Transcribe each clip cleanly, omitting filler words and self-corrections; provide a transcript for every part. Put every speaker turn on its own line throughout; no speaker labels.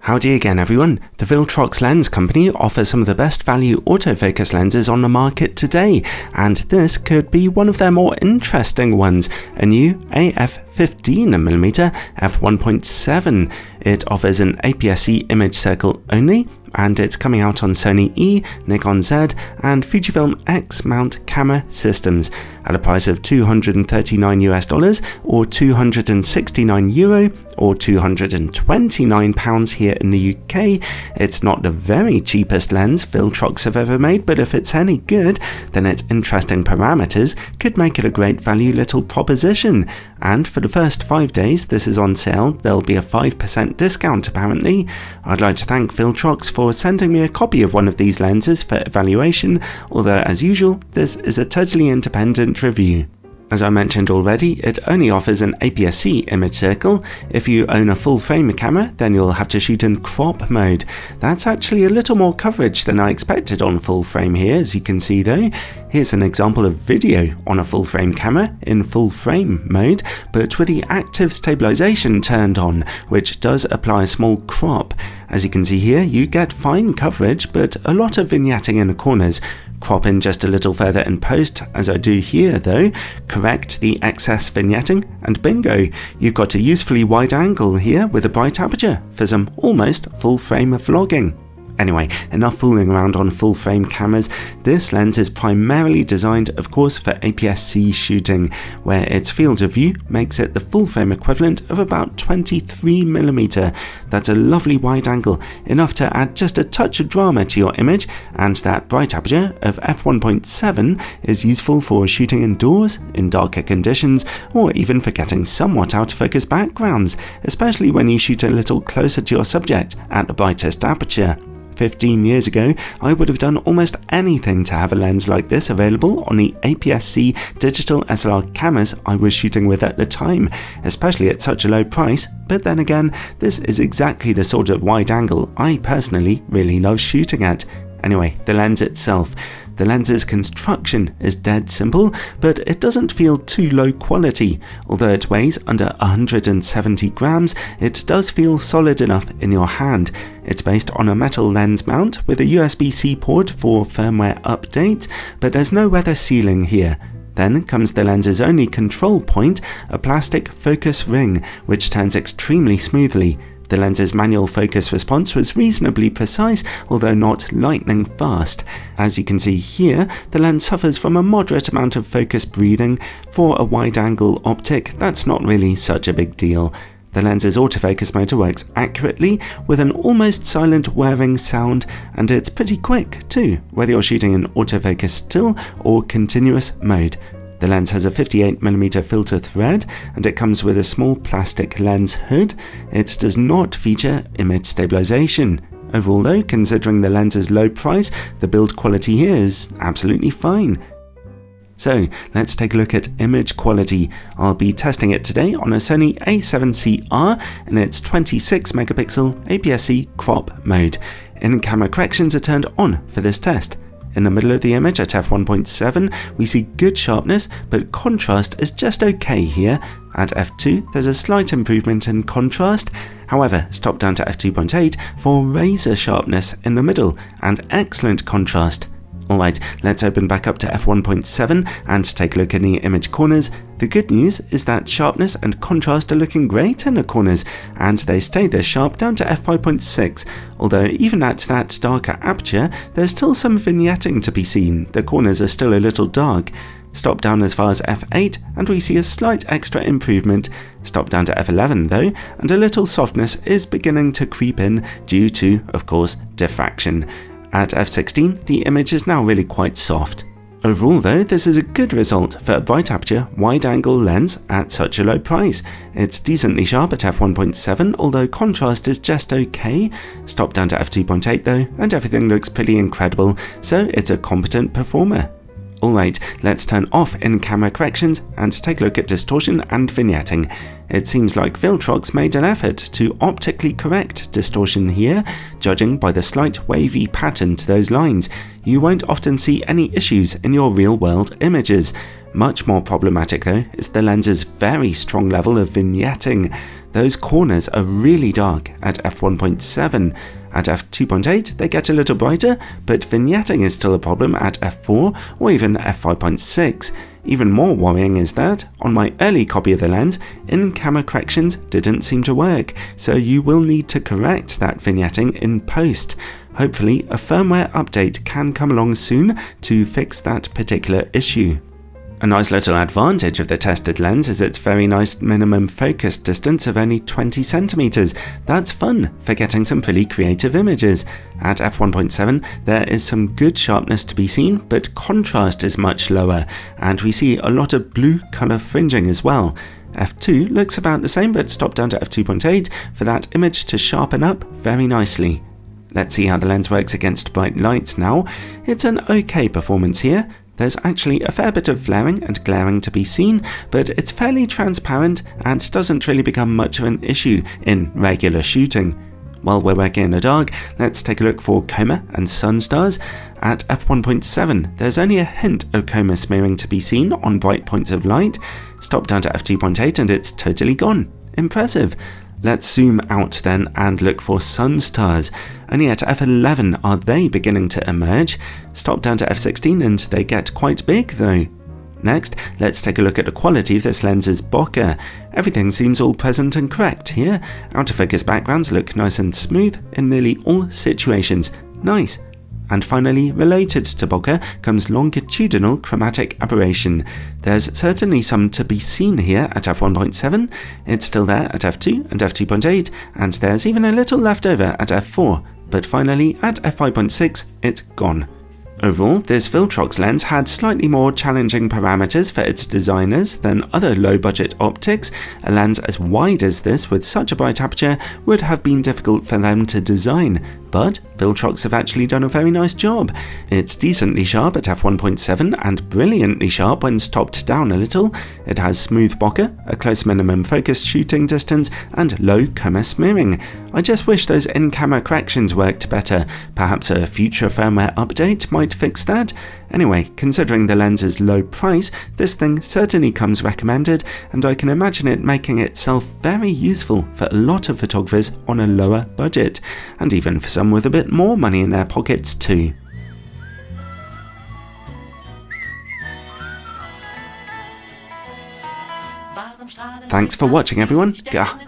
Howdy again everyone, the Viltrox lens company offers some of the best value autofocus lenses on the market today, and this could be one of their more interesting ones, a new AF 15mm f1.7. It offers an APS-C image circle only, and it's coming out on Sony E, Nikon Z and Fujifilm X mount camera systems at a price of $239 or €269 or £229 here in the UK. It's not the very cheapest lens Viltrox have ever made, but if it's any good, then its interesting parameters could make it a great value little proposition. And for the first 5 days this is on sale, there'll be a 5% discount apparently. I'd like to thank Viltrox for sending me a copy of one of these lenses for evaluation, although as usual this is a totally independent review. As I mentioned already, it only offers an APS-C image circle. If you own a full frame camera, then you'll have to shoot in crop mode. That's actually a little more coverage than I expected on full frame here, as you can see though. Here's an example of video on a full frame camera in full frame mode, but with the active stabilization turned on, which does apply a small crop. As you can see here, you get fine coverage, but a lot of vignetting in the corners. Crop in just a little further in post, as I do here though, correct the excess vignetting, and bingo, you've got a usefully wide angle here with a bright aperture for some almost full frame vlogging. Anyway, enough fooling around on full frame cameras. This lens is primarily designed, of course, for APS-C shooting, where its field of view makes it the full frame equivalent of about 23mm. That's a lovely wide angle, enough to add just a touch of drama to your image, and that bright aperture of f1.7 is useful for shooting indoors, in darker conditions, or even for getting somewhat out of focus backgrounds, especially when you shoot a little closer to your subject at the brightest aperture. 15 years ago, I would have done almost anything to have a lens like this available on the APS-C digital SLR cameras I was shooting with at the time, especially at such a low price, but then again, this is exactly the sort of wide angle I personally really love shooting at. Anyway, the lens itself. The lens's construction is dead simple, but it doesn't feel too low quality. Although it weighs under 170 grams, it does feel solid enough in your hand. It's based on a metal lens mount with a USB-C port for firmware updates, but there's no weather sealing here. Then comes the lens's only control point, a plastic focus ring, which turns extremely smoothly. The lens's manual focus response was reasonably precise, although not lightning fast. As you can see here, the lens suffers from a moderate amount of focus breathing. For a wide-angle optic, that's not really such a big deal. The lens's autofocus motor works accurately, with an almost silent whirring sound, and it's pretty quick too, whether you're shooting in autofocus still or continuous mode. The lens has a 58mm filter thread, and it comes with a small plastic lens hood. It does not feature image stabilization. Overall though, considering the lens's low price, the build quality here is absolutely fine. So let's take a look at image quality. I'll be testing it today on a Sony A7C-R in its 26MP APS-C crop mode. In-camera corrections are turned on for this test. In the middle of the image at f1.7 we see good sharpness, but contrast is just okay here. At f2 there's a slight improvement in contrast, however stop down to f2.8 for razor sharpness in the middle and excellent contrast. Alright, let's open back up to f1.7 and take a look in the image corners. The good news is that sharpness and contrast are looking great in the corners, and they stay this sharp down to f5.6, although even at that darker aperture there's still some vignetting to be seen. The corners are still a little dark. Stop down as far as f8 and we see a slight extra improvement. Stop down to f11 though, and a little softness is beginning to creep in due to, of course, diffraction. At f16, the image is now really quite soft. Overall though, this is a good result for a bright aperture, wide-angle lens at such a low price. It's decently sharp at f1.7, although contrast is just okay. Stop down to f2.8 though, and everything looks pretty incredible, so it's a competent performer. Alright, let's turn off in-camera corrections and take a look at distortion and vignetting. It seems like Viltrox made an effort to optically correct distortion here, judging by the slight wavy pattern to those lines. You won't often see any issues in your real-world images. Much more problematic though is the lens's very strong level of vignetting. those corners are really dark at f1.7. At f2.8 they get a little brighter, but vignetting is still a problem at f4 or even f5.6. Even more worrying is that, on my early copy of the lens, in-camera corrections didn't seem to work, so you will need to correct that vignetting in post. Hopefully a firmware update can come along soon to fix that particular issue. A nice little advantage of the tested lens is its very nice minimum focus distance of only 20 centimeters. That's fun for getting some pretty creative images. At f1.7 there is some good sharpness to be seen, but contrast is much lower, and we see a lot of blue color fringing as well. f2 looks about the same, but stop down to f2.8 for that image to sharpen up very nicely. Let's see how the lens works against bright lights now. It's an okay performance here. There's actually a fair bit of flaring and glaring to be seen, but it's fairly transparent and doesn't really become much of an issue in regular shooting. While we're working in the dark, let's take a look for coma and sun stars. At f1.7, there's only a hint of coma smearing to be seen on bright points of light. Stop down to f2.8 and it's totally gone. Impressive. Let's zoom out then and look for sun stars. Only at f11 are they beginning to emerge. Stop down to f16 and they get quite big though. Next, let's take a look at the quality of this lens's bokeh. Everything seems all present and correct here. Out of focus backgrounds look nice and smooth in nearly all situations. Nice. And finally, related to bokeh comes longitudinal chromatic aberration. There's certainly some to be seen here at f1.7, it's still there at f2 and f2.8, and there's even a little left over at f4, but finally at f5.6 it's gone. Overall, this Viltrox lens had slightly more challenging parameters for its designers than other low-budget optics. A lens as wide as this with such a bright aperture would have been difficult for them to design, but Viltrox have actually done a very nice job. It's decently sharp at f1.7 and brilliantly sharp when stopped down a little. It has smooth bokeh, a close minimum focus shooting distance, and low coma smearing. I just wish those in-camera corrections worked better. Perhaps a future firmware update might fix that. Anyway, considering the lens's low price, this thing certainly comes recommended, and I can imagine it making itself very useful for a lot of photographers on a lower budget, and even for some with a bit more money in their pockets too. Thanks for watching everyone.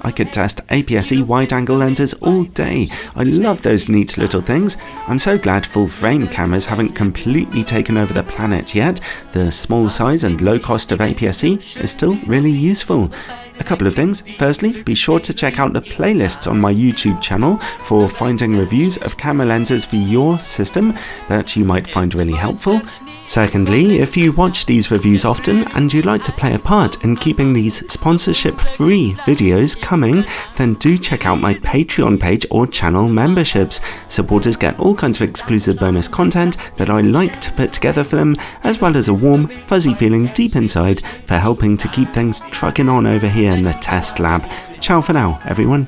I could test APS-C wide-angle lenses all day. I love those neat little things. I'm so glad full-frame cameras haven't completely taken over the planet yet. The small size and low cost of APS-C is still really useful. A couple of things. Firstly, be sure to check out the playlists on my YouTube channel for finding reviews of camera lenses for your system that you might find really helpful. Secondly, if you watch these reviews often and you'd like to play a part in keeping these sponsorship-free videos coming, then do check out my Patreon page or channel memberships. Supporters get all kinds of exclusive bonus content that I like to put together for them, as well as a warm, fuzzy feeling deep inside for helping to keep things trucking on over here in the test lab. Ciao for now, everyone.